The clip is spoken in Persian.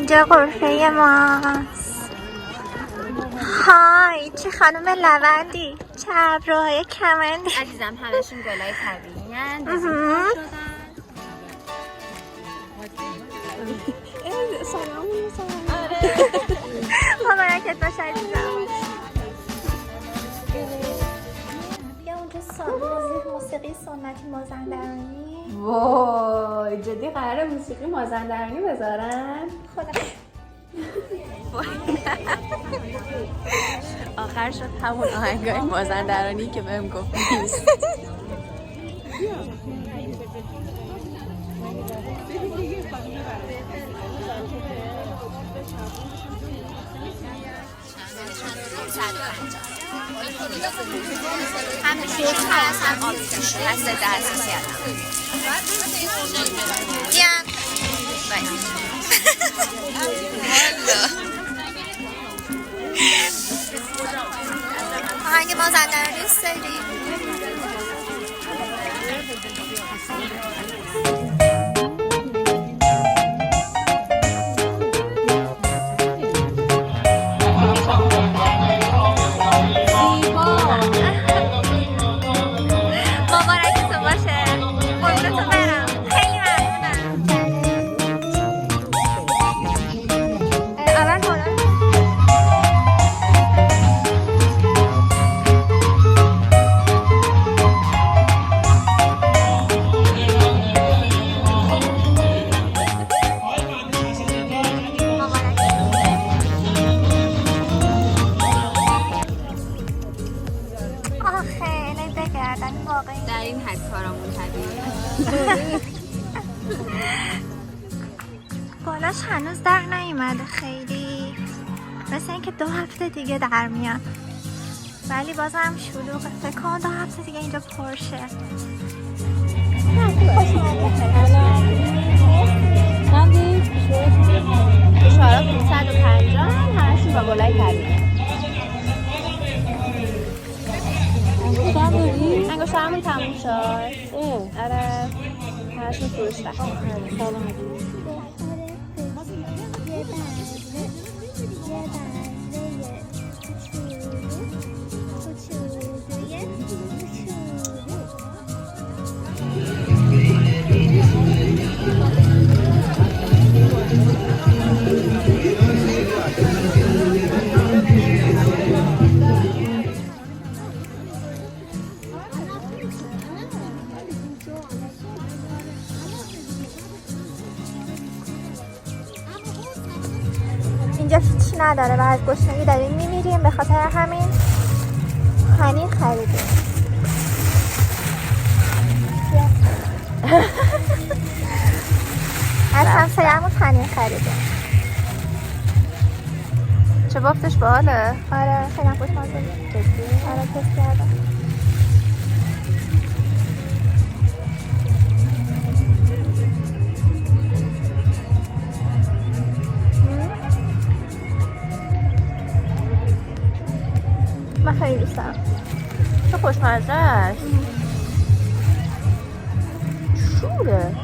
اینجا غرفه ماست. های چه خانم لوندی، چه ابروهای کمندی. عزیزم همشون گلای طبیعی هستند. سلام. مبارکت باشه عزیزم. بیا اونجا موسیقی سنتی مازندرانی. وای جدی قراره موسیقی مازندرانی بذارن؟ خدا آخر شد همون آهنگای مازندرانی که بهم گفت نیست. هم شورت هست هم آبی توش هست دسترسی هست. دیان آهنگ مازندرانی دوست داری؟ در این حد کارامون طبیعیه. بالاش هنوز در نیومده خیلی، مثل اینکه 2 هفته دیگه در میاد، ولی بازم شلوغه. فکر کنم 2 هفته دیگه اینجا پرشه. شعارا 550 همشون با گلای طبیعی. انگشترم داری؟ انگشترمون تموم شد. آره همشون فروش رفت. اینجا هیچی نداره و از گشنگی داریم میمیریم، به خاطر همین پنیر خریدیم. از همسایه‌مون پنیر خریدیم. چه بافتش باحاله؟ آره خیلی خوشمزه بود. جدی؟ آره تست کردم. من خیلی دوست دارم. چه خوشمزه است. شوره.